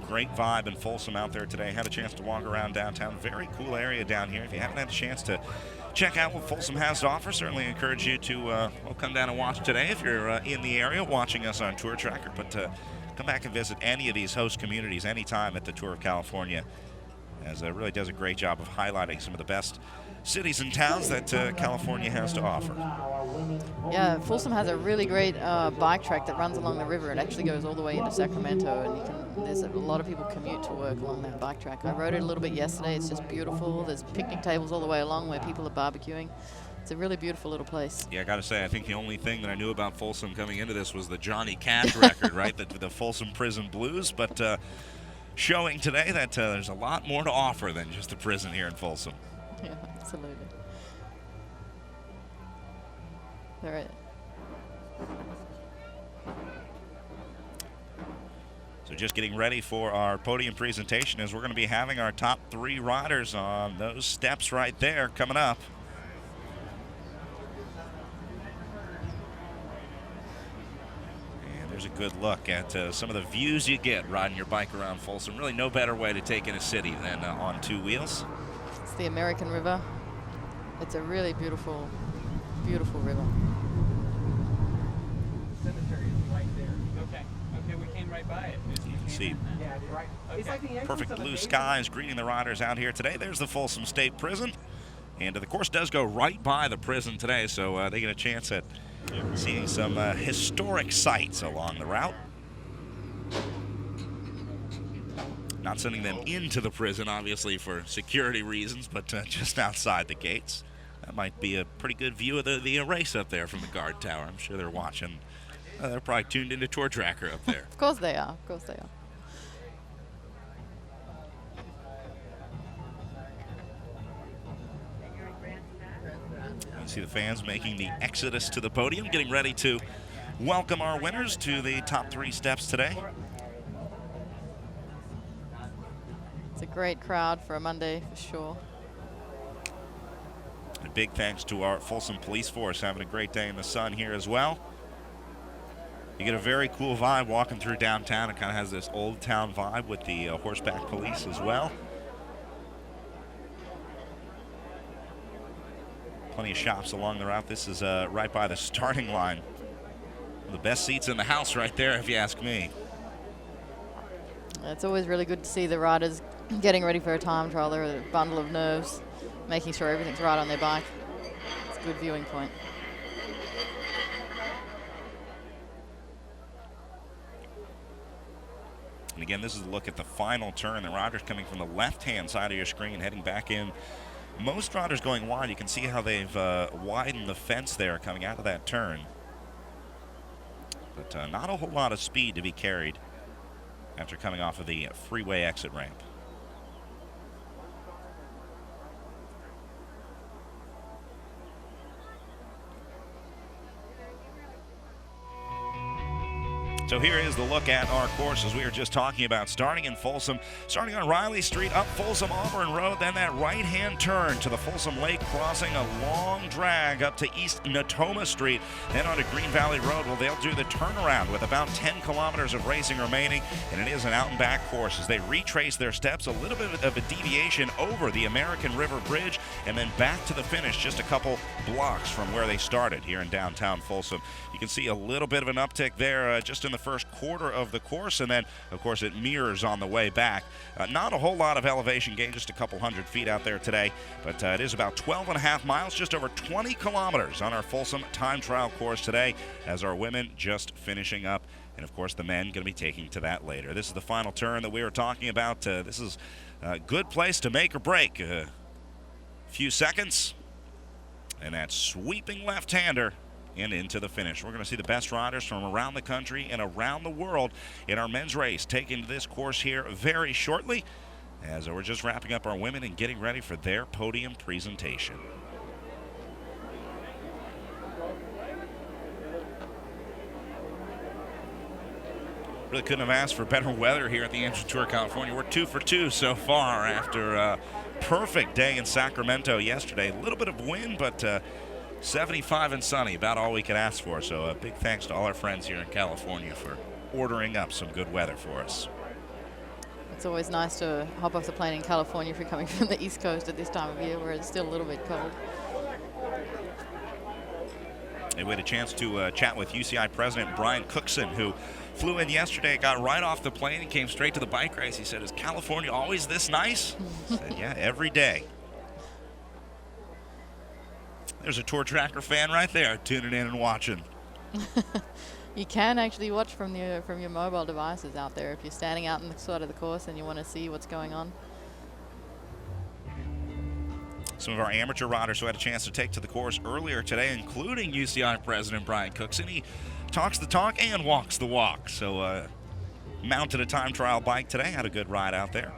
Great vibe in Folsom out there today. Had a chance to walk around downtown. Very cool area down here. If you haven't had a chance to check out what Folsom has to offer, certainly encourage you to well, come down and watch today if you're in the area watching us on Tour Tracker. But come back and visit any of these host communities anytime at the Tour of California, as it really does a great job of highlighting some of the best cities and towns that California has to offer. Yeah, Folsom has a really great bike track that runs along the river. It actually goes all the way into Sacramento, and there's a lot of people commute to work along that bike track. I rode it a little bit yesterday. It's just beautiful. There's picnic tables all the way along where people are barbecuing. It's a really beautiful little place. Yeah, I got to say, I think the only thing that I knew about Folsom coming into this was the Johnny Cash record, right? The Folsom Prison Blues, but showing today that there's a lot more to offer than just the prison here in Folsom. Yeah, absolutely. All right. So just getting ready for our podium presentation, as we're going to be having our top 3 riders on those steps right there coming up. And there's a good look at some of the views you get riding your bike around Folsom. Really no better way to take in a city than on 2 wheels. It's the American River. It's a really beautiful, beautiful river. The cemetery is right there. Okay, we came right by it. You can see Yeah, it's right. It's like the entrance perfect of a blue big- skies greeting the riders out here today. There's the Folsom State Prison. And the course does go right by the prison today, so they get a chance at seeing some historic sights along the route. Not sending them into the prison, obviously, for security reasons, but just outside the gates. That might be a pretty good view of the race up there from the guard tower. I'm sure they're watching. They're probably tuned into Tour Tracker up there. Of course they are. Of course they are. You see the fans making the exodus to the podium, getting ready to welcome our winners to the top 3 steps today. It's a great crowd for a Monday, for sure. A big thanks to our Folsom Police Force, having a great day in the sun here as well. You get a very cool vibe walking through downtown. It kind of has this old town vibe with the horseback police as well. Plenty of shops along the route. This is right by the starting line. The best seats in the house right there, if you ask me. It's always really good to see the riders getting ready for a time trial. They're a bundle of nerves, making sure everything's right on their bike. It's a good viewing point. And again, this is a look at the final turn. The riders coming from the left-hand side of your screen, heading back in. Most riders going wide. You can see how they've widened the fence there coming out of that turn. But not a whole lot of speed to be carried after coming off of the freeway exit ramp. So here is the look at our course as we were just talking about, starting in Folsom, starting on Riley Street, up Folsom Auburn Road, then that right-hand turn to the Folsom Lake crossing, a long drag up to East Natoma Street, then onto Green Valley Road. Well, they'll do the turnaround with about 10 kilometers of racing remaining, and it is an out-and-back course as they retrace their steps, a little bit of a deviation over the American River Bridge, and then back to the finish just a couple blocks from where they started here in downtown Folsom. You can see a little bit of an uptick there just in the first quarter of the course, and then of course it mirrors on the way back. Not a whole lot of elevation gain, just a couple hundred feet out there today, but it is about 12.5 miles, just over 20 kilometers on our Folsom time trial course today, as our women just finishing up, and of course the men going to be taking to that later. This is the final turn that we were talking about. This is a good place to make or break. A few seconds, and that sweeping left-hander and into the finish. We're going to see the best riders from around the country and around the world in our men's race taking this course here very shortly, as we're just wrapping up our women and getting ready for their podium presentation. Really couldn't have asked for better weather here at the Amgen Tour of California. We're 2 for 2 so far after a perfect day in Sacramento yesterday. A little bit of wind, but 75 and sunny, about all we could ask for. So a big thanks to all our friends here in California for ordering up some good weather for us. It's always nice to hop off the plane in California if you're coming from the East Coast at this time of year where it's still a little bit cold. And we had a chance to chat with UCI President Brian Cookson, who flew in yesterday, got right off the plane and came straight to the bike race. He said, "Is California always this nice?" I said, "Yeah, every day." There's a Tour Tracker fan right there tuning in and watching. You can actually watch from your mobile devices out there if you're standing out in the side of the course and you want to see what's going on. Some of our amateur riders who had a chance to take to the course earlier today, including UCI President Brian Cookson. He talks the talk and walks the walk. So mounted a time trial bike today, had a good ride out there.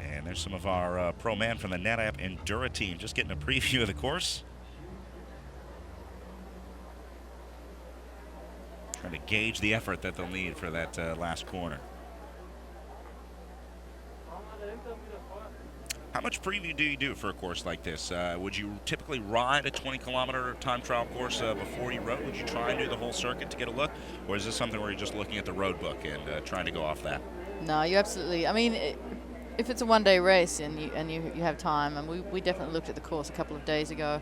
And there's some of our pro men from the NetApp Endura team just getting a preview of the course. Trying to gauge the effort that they'll need for that last corner. How much preview do you do for a course like this? Would you typically ride a 20-kilometer time trial course before you rode? Would you try and do the whole circuit to get a look? Or is this something where you're just looking at the road book and trying to go off that? No, you absolutely. I mean, if it's a one-day race and you have time, and we definitely looked at the course a couple of days ago,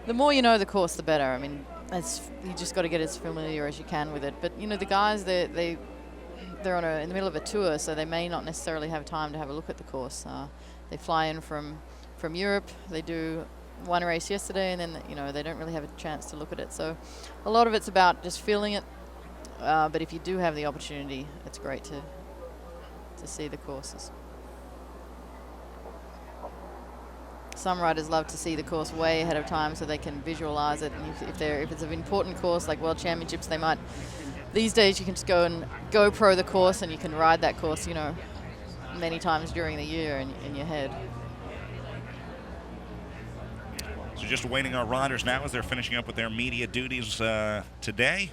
the more you know the course, the better. I mean, you just got to get as familiar as you can with it. But, you know, the guys, they're in the middle of a tour, so they may not necessarily have time to have a look at the course. They fly in from Europe. They do one race yesterday, and then, you know, they don't really have a chance to look at it. So a lot of it's about just feeling it. But if you do have the opportunity, it's great to see the courses. Some riders love to see the course way ahead of time so they can visualize it. And if it's an important course like World Championships, they might. These days you can just go and GoPro the course, and you can ride that course, you know, many times during the year in your head. So just awaiting our riders now as they're finishing up with their media duties today.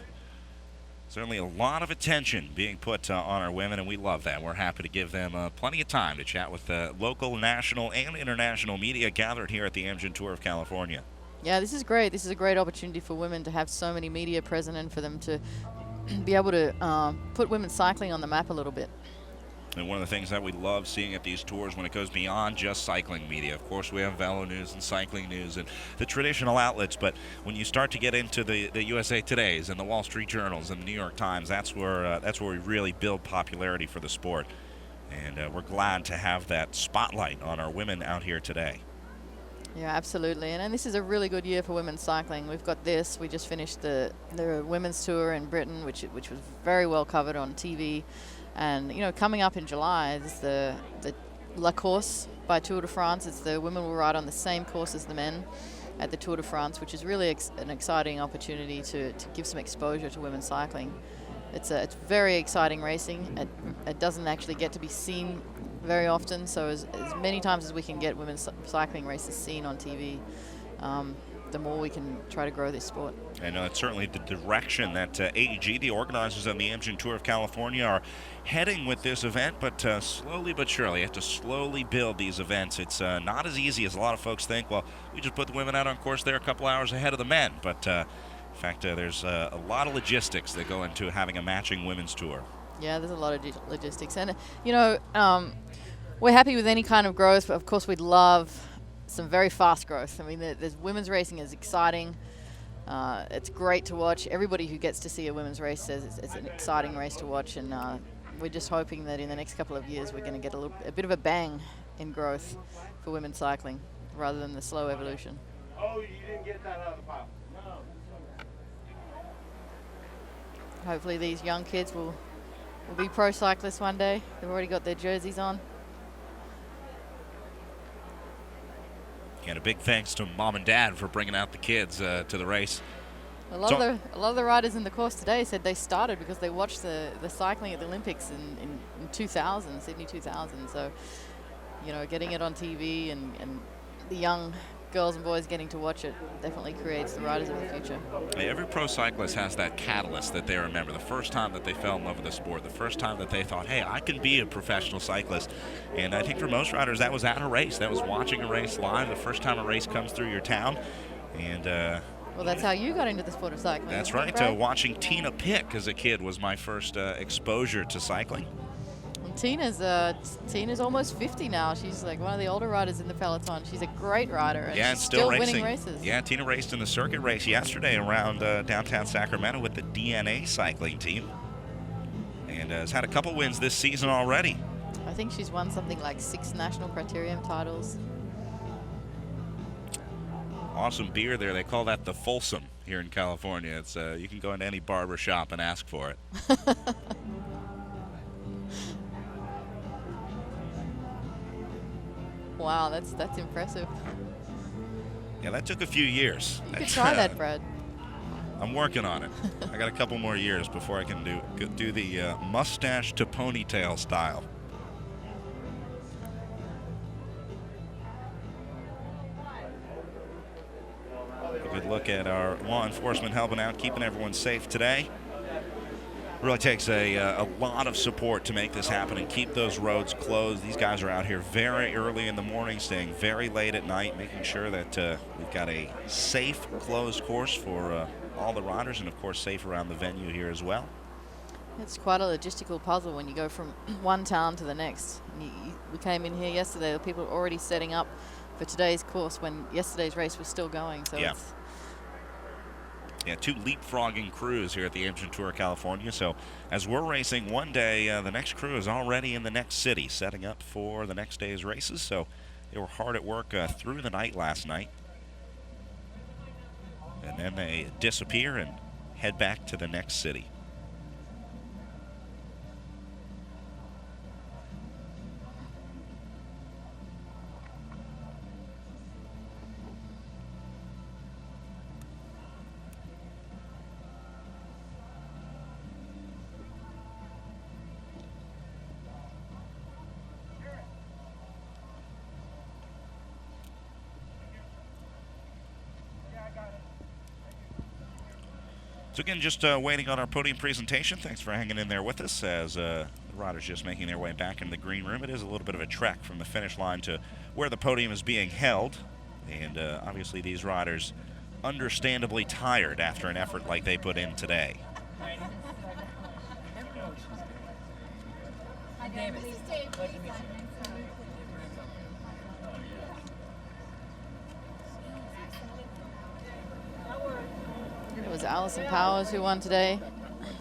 Certainly a lot of attention being put on our women, and we love that. We're happy to give them plenty of time to chat with local, national, and international media gathered here at the Amgen Tour of California. Yeah, this is great. This is a great opportunity for women to have so many media present and for them to be able to put women's cycling on the map a little bit. And one of the things that we love seeing at these tours when it goes beyond just cycling media. Of course, we have Velo News and Cycling News and the traditional outlets, but when you start to get into the USA Todays and the Wall Street Journals and the New York Times, that's where we really build popularity for the sport. And we're glad to have that spotlight on our women out here today. Yeah, absolutely. And this is a really good year for women's cycling. We've got this. We just finished the women's tour in Britain, which was very well covered on TV. And, you know, coming up in July is the La Course by Tour de France. It's the women will ride on the same course as the men at the Tour de France, which is really an exciting opportunity to give some exposure to women's cycling. It's very exciting racing. It doesn't actually get to be seen very often, so as many times as we can get women's cycling races seen on TV, the more we can try to grow this sport. And it's certainly the direction that AEG, the organizers of the Amgen Tour of California, are heading with this event, but slowly but surely, you have to slowly build these events. It's not as easy as a lot of folks think. Well, we just put the women out on course there a couple hours ahead of the men, but in fact, there's a lot of logistics that go into having a matching women's tour. Yeah, there's a lot of logistics. And, you know, we're happy with any kind of growth, but of course we'd love some very fast growth. I mean, there's women's racing is exciting. It's great to watch. Everybody who gets to see a women's race says it's an exciting race to watch, and we're just hoping that in the next couple of years we're going to get a bit of a bang in growth for women's cycling rather than the slow evolution. Oh, you didn't get that out of the pile. Hopefully these young kids will be pro cyclists one day. They've already got their jerseys on. And a big thanks to Mom and Dad for bringing out the kids to the race. A lot of the riders in the course today said they started because they watched the cycling at the Olympics in 2000, Sydney 2000. So, you know, getting it on TV and the young girls and boys getting to watch it definitely creates the riders of the future. Hey, every pro cyclist has that catalyst that they remember, the first time that they fell in love with the sport, the first time that they thought, hey, I can be a professional cyclist. And I think for most riders that was at a race, that was watching a race live, the first time a race comes through your town. And well, that's how you got into the sport of cycling. That's right. Watching Tina Pick as a kid was my first exposure to cycling. Tina's almost 50 now. She's like one of the older riders in the peloton. She's a great rider, and yeah, she's still winning races. Yeah, Tina raced in the circuit race yesterday around downtown Sacramento with the DNA cycling team, and has had a couple wins this season already. I think she's won something like 6 national criterium titles. Awesome beer there. They call that the Folsom here in California. It's you can go into any barber shop and ask for it. Wow, that's impressive. Yeah, that took a few years. You could try that, Brad. I'm working on it. I got a couple more years before I can do the mustache to ponytail style. A good look at our law enforcement helping out, keeping everyone safe today. Really takes a lot of support to make this happen and keep those roads closed. These guys are out here very early in the morning, staying very late at night, making sure that we've got a safe, closed course for all the riders, and of course safe around the venue here as well. It's quite a logistical puzzle when you go from one town to the next. We came in here yesterday, people were already setting up for today's course when yesterday's race was still going. So yeah. Yeah, 2 leapfrogging crews here at the Amgen Tour of California. So as we're racing one day, the next crew is already in the next city, setting up for the next day's races. So they were hard at work through the night last night. And then they disappear and head back to the next city. So again, just waiting on our podium presentation. Thanks for hanging in there with us as the riders just making their way back into the green room. It is a little bit of a trek from the finish line to where the podium is being held. And obviously these riders understandably tired after an effort like they put in today. It was Alison Powers who won today,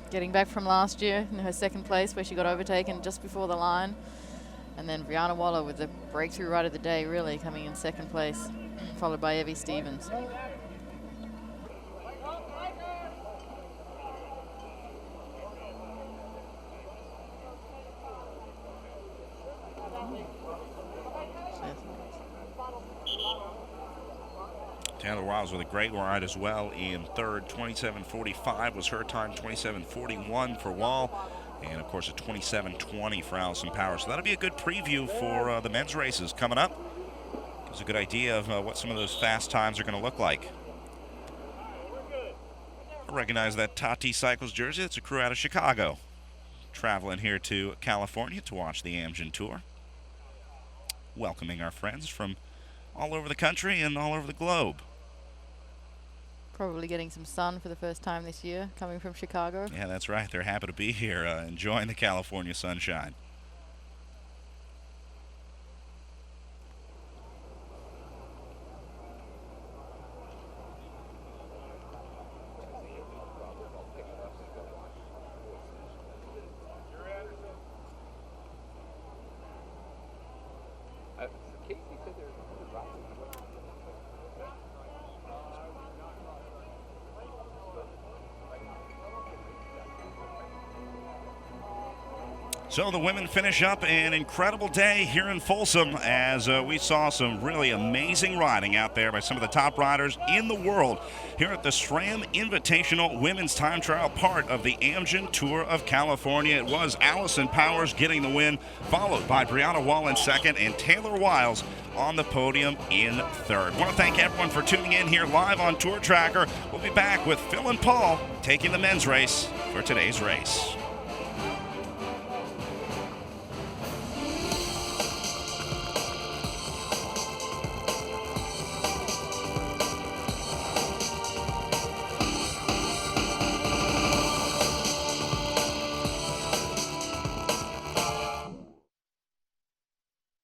getting back from last year in her second place where she got overtaken just before the line. And then Brianna Waller with the breakthrough ride of the day, really coming in second place, followed by Evie Stevens. Taylor Wiles with a great ride as well in third. 27:45 was her time, 27:41 for Wall, and of course a 27:20 for Alison Powers. So that'll be a good preview for the men's races coming up. Gives a good idea of what some of those fast times are going to look like. I recognize that Tati Cycles jersey. It's a crew out of Chicago, traveling here to California to watch the Amgen Tour. Welcoming our friends from all over the country and all over the globe. Probably getting some sun for the first time this year, coming from Chicago. Yeah, that's right. They're happy to be here, enjoying the California sunshine. So the women finish up an incredible day here in Folsom as we saw some really amazing riding out there by some of the top riders in the world here at the SRAM Invitational Women's Time Trial, part of the Amgen Tour of California. It was Alison Powers getting the win, followed by Brianna Wall in second and Taylor Wiles on the podium in third. I want to thank everyone for tuning in here live on Tour Tracker. We'll be back with Phil and Paul taking the men's race for today's race.